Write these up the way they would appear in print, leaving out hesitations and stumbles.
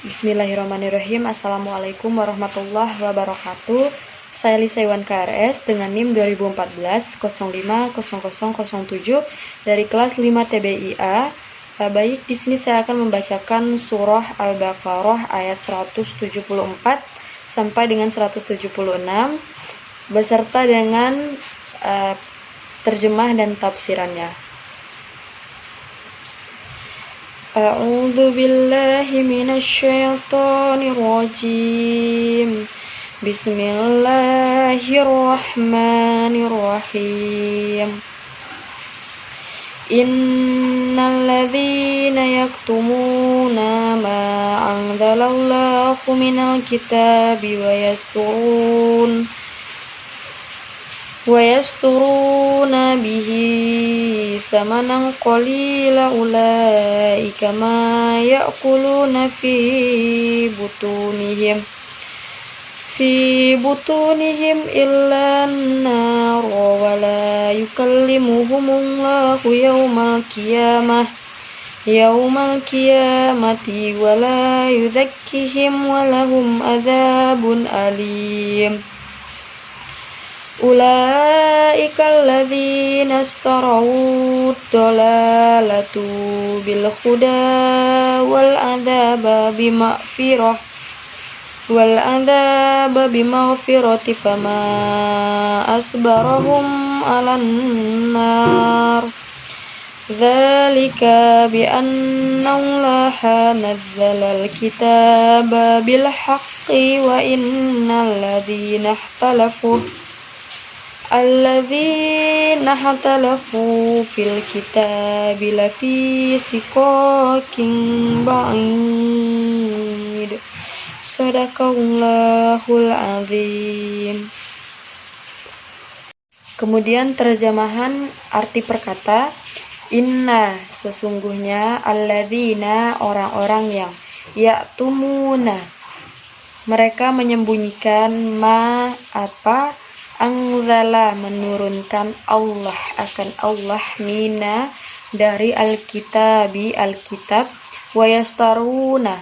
Bismillahirrahmanirrahim. Assalamualaikum warahmatullahi wabarakatuh. Saya Lisa Iwan KRS dengan NIM 2014-05-0007 dari kelas 5 TBIA. Baik, di sini saya akan membacakan surah Al-Baqarah ayat 174 sampai dengan 176 beserta dengan terjemah dan tafsirannya. A'udzu billahi minasyaitonir rajim. Bismillahirrahmanirrahim. Innal ladzina yaktumuna ma anzalallahu minal kitabi wa yasturuna bihi samanan qalila ulaika ma ya'kuluna fi butunihim illa an-nar wa la yukallimuhumullahu yawmal qiyamati wa la yuzakkihim wa lahum adzabun alim. Ulaika alladzina ishtaraw ad-dalalatu bil huda wal adzaba bimaghfirati fama asbarahum 'alan nar. Dzalika bi anna Allaha nazzala al-kitaba bil haqqi wa innal ladzina ikhtalafu fil kitabi lafi shiqaqin ba'id. Shadaqallahul azim. Kemudian terjemahan arti perkata, inna sesungguhnya, alladzina orang-orang yang, ya'tumuna mereka menyembunyikan, ma apa, anzala menurunkan Allah akan Allah, mina dari alkitabi alkitab, wa yastaruna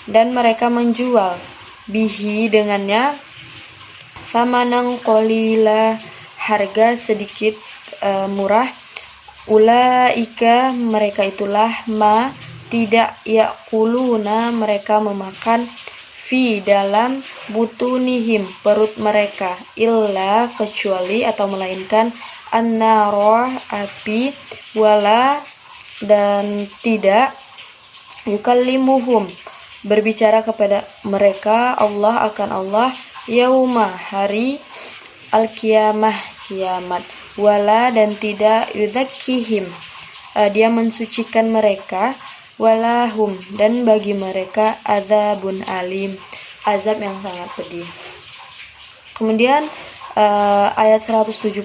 dan mereka menjual, bihi dengannya, samanan qalila harga sedikit murah, ulaika mereka itulah, ma tidak, ya'kuluna mereka memakan, fi dalam, butunihim perut mereka, illa kecuali atau melainkan, an-nara api, wala dan tidak, yukallimuhum berbicara kepada mereka Allah akan Allah, yauma hari, al-qiyamah kiamat, wala dan tidak, yuzakkihim dia mensucikan mereka, walahum dan bagi mereka, adzabun alim azab yang sangat pedih. Kemudian ayat 175,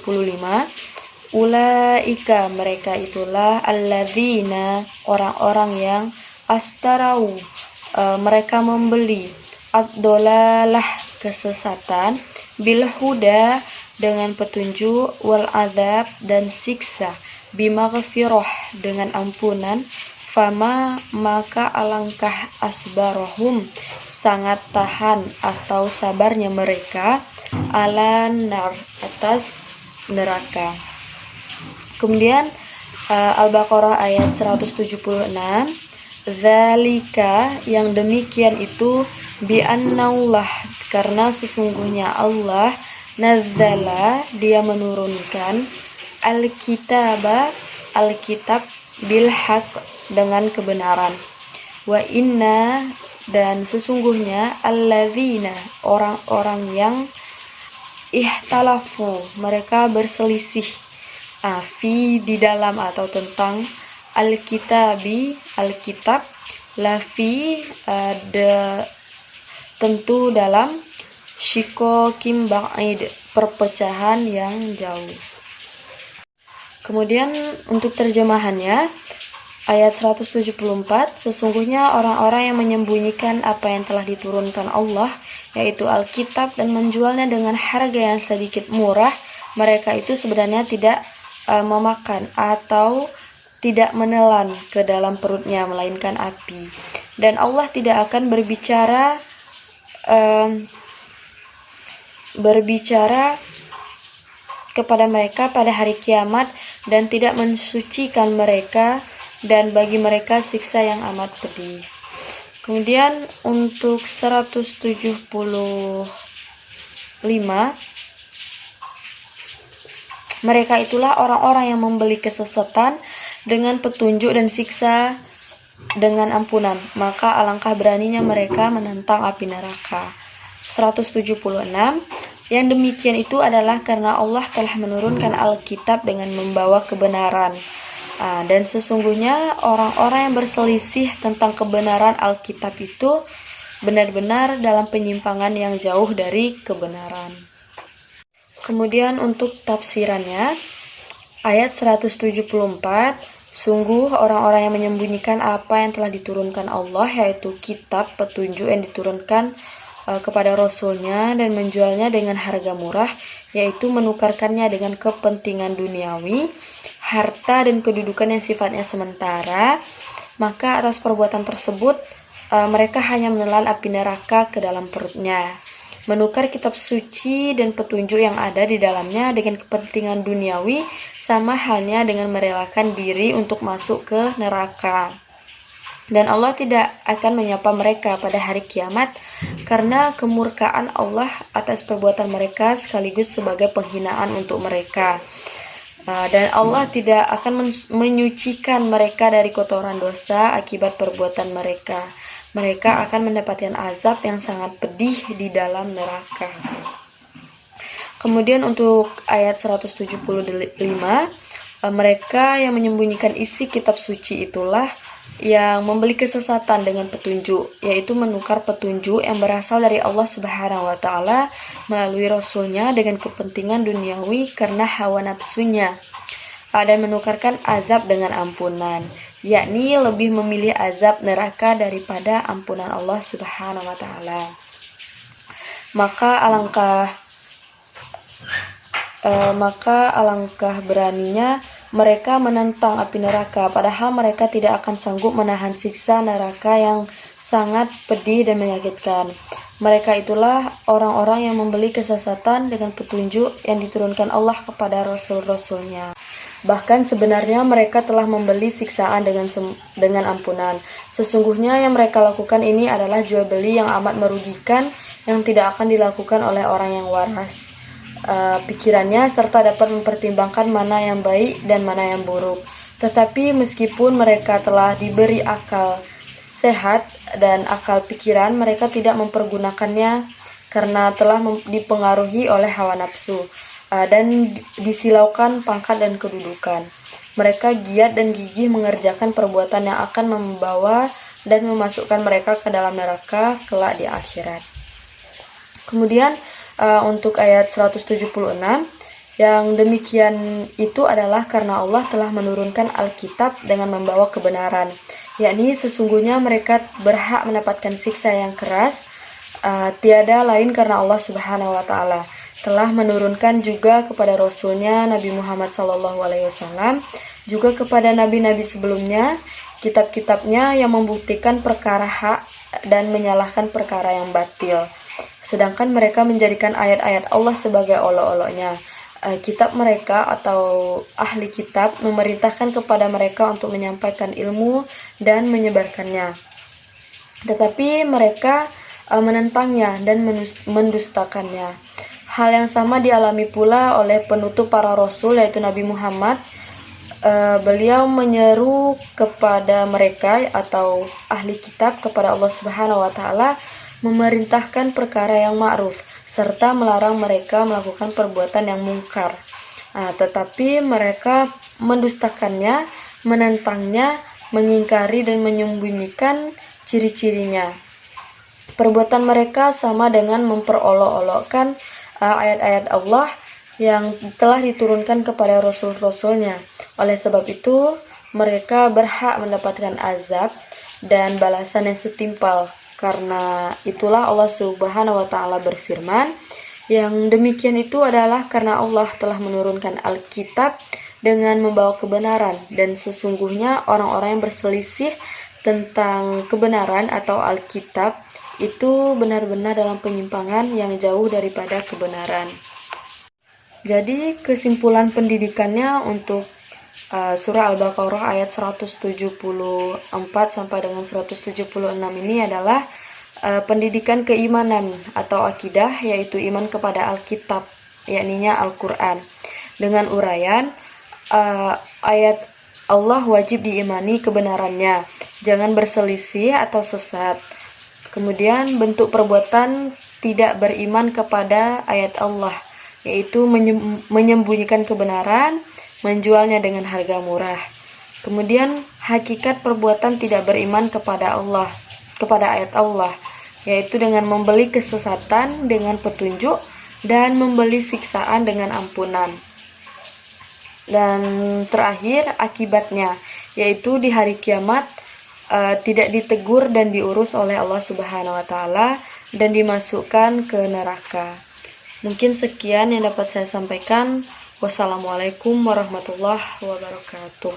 ulaika mereka itulah, alladzina orang-orang yang, astarau mereka membeli, ad-dolalah kesesatan, bil huda dengan petunjuk, wal azab dan siksa, bimaghfirah dengan ampunan, fama maka alangkah, asbarohum sangat tahan atau sabarnya mereka, alan nar atas neraka. Kemudian Al-Baqarah ayat 176, zalika yang demikian itu, bi annallah karena sesungguhnya Allah, nazzala dia menurunkan, al-kitaba alkitab, bil haq dengan kebenaran, wa inna dan sesungguhnya, alladzina orang-orang yang, ikhtalafu mereka berselisih, fi di dalam atau tentang, alkitabi alkitab, lafi tentu dalam, shiqaqim ba'id perpecahan yang jauh. Kemudian untuk terjemahannya, ayat 174, sesungguhnya orang-orang yang menyembunyikan apa yang telah diturunkan Allah, yaitu Alkitab, dan menjualnya dengan harga yang sedikit murah, mereka itu sebenarnya tidak memakan atau tidak menelan ke dalam perutnya, melainkan api. dan Allah tidak akan berbicara kepada mereka pada hari kiamat dan tidak mensucikan mereka, dan bagi mereka siksa yang amat pedih. Kemudian untuk 175, mereka itulah orang-orang yang membeli kesesatan dengan petunjuk dan siksa dengan ampunan, maka alangkah beraninya mereka menentang api neraka. 176, yang demikian itu adalah karena Allah telah menurunkan Alkitab dengan membawa kebenaran. Dan sesungguhnya orang-orang yang berselisih tentang kebenaran Alkitab itu benar-benar dalam penyimpangan yang jauh dari kebenaran. Kemudian untuk tafsirannya, ayat 174, sungguh orang-orang yang menyembunyikan apa yang telah diturunkan Allah, yaitu kitab petunjuk yang diturunkan kepada Rasulnya, dan menjualnya dengan harga murah, yaitu menukarkannya dengan kepentingan duniawi, harta dan kedudukan yang sifatnya sementara, maka atas perbuatan tersebut mereka hanya menelan api neraka ke dalam perutnya. Menukar kitab suci dan petunjuk yang ada di dalamnya dengan kepentingan duniawi sama halnya dengan merelakan diri untuk masuk ke neraka. Dan Allah tidak akan menyapa mereka pada hari kiamat karena kemurkaan Allah atas perbuatan mereka sekaligus sebagai penghinaan untuk mereka. Dan Allah tidak akan menyucikan mereka dari kotoran dosa akibat perbuatan mereka. Mereka akan mendapatkan azab yang sangat pedih di dalam neraka. Kemudian untuk ayat 175, mereka yang menyembunyikan isi kitab suci itulah yang membeli kesesatan dengan petunjuk, yaitu menukar petunjuk yang berasal dari Allah Subhanahu wa Ta'ala melalui Rasulnya dengan kepentingan duniawi karena hawa nafsunya, dan menukarkan azab dengan ampunan, yakni lebih memilih azab neraka daripada ampunan Allah Subhanahu wa Ta'ala. Maka alangkah beraninya mereka menentang api neraka, padahal mereka tidak akan sanggup menahan siksa neraka yang sangat pedih dan menyakitkan. Mereka itulah orang-orang yang membeli kesesatan dengan petunjuk yang diturunkan Allah kepada Rasul-Rasulnya. Bahkan sebenarnya mereka telah membeli siksaan dengan ampunan. Sesungguhnya yang mereka lakukan ini adalah jual beli yang amat merugikan, yang tidak akan dilakukan oleh orang yang waras pikirannya serta dapat mempertimbangkan mana yang baik dan mana yang buruk. Tetapi meskipun mereka telah diberi akal sehat dan akal pikiran, mereka tidak mempergunakannya karena telah dipengaruhi oleh hawa nafsu dan disilaukan pangkat dan kedudukan. Mereka giat dan gigih mengerjakan perbuatan yang akan membawa dan memasukkan mereka ke dalam neraka kelak di akhirat. Kemudian untuk ayat 176, yang demikian itu adalah karena Allah telah menurunkan Alkitab dengan membawa kebenaran, yakni sesungguhnya mereka berhak mendapatkan siksa yang keras, tiada lain karena Allah Subhanahu wa Ta'ala telah menurunkan juga kepada Rasulnya Nabi Muhammad SAW, juga kepada nabi-nabi sebelumnya kitab-kitabnya yang membuktikan perkara hak dan menyalahkan perkara yang batil. Sedangkan mereka menjadikan ayat-ayat Allah sebagai olok-oloknya. Kitab mereka atau ahli kitab memerintahkan kepada mereka untuk menyampaikan ilmu dan menyebarkannya. Tetapi mereka menentangnya dan mendustakannya. Hal yang sama dialami pula oleh penutup para rasul, yaitu Nabi Muhammad. Beliau menyeru kepada mereka atau ahli kitab kepada Allah Subhanahu wa Ta'ala, memerintahkan perkara yang ma'ruf serta melarang mereka melakukan perbuatan yang mungkar. Tetapi mereka mendustakannya, menentangnya, mengingkari dan menyembunyikan ciri-cirinya. Perbuatan mereka sama dengan memperolok-olokkan ayat-ayat Allah yang telah diturunkan kepada Rasul-Rasulnya. Oleh sebab itu, mereka berhak mendapatkan azab dan balasan yang setimpal. Karena itulah Allah Subhanahu wa Ta'ala berfirman, yang demikian itu adalah karena Allah telah menurunkan Alkitab dengan membawa kebenaran, dan sesungguhnya orang-orang yang berselisih tentang kebenaran atau Alkitab itu benar-benar dalam penyimpangan yang jauh daripada kebenaran. Jadi kesimpulan pendidikannya untuk surah Al-Baqarah ayat 174 sampai dengan 176 ini adalah pendidikan keimanan atau akidah, yaitu iman kepada Alkitab, yakninya Al-Quran, dengan uraian ayat Allah wajib diimani kebenarannya, jangan berselisih atau sesat. Kemudian bentuk perbuatan tidak beriman kepada ayat Allah, yaitu menyembunyikan kebenaran, menjualnya dengan harga murah. Kemudian hakikat perbuatan tidak beriman kepada Allah, kepada ayat Allah, yaitu dengan membeli kesesatan dengan petunjuk dan membeli siksaan dengan ampunan. Dan terakhir akibatnya, yaitu di hari kiamat tidak ditegur dan diurus oleh Allah Subhanahu wa Ta'ala dan dimasukkan ke neraka. Mungkin sekian yang dapat saya sampaikan. Wassalamualaikum warahmatullahi wabarakatuh.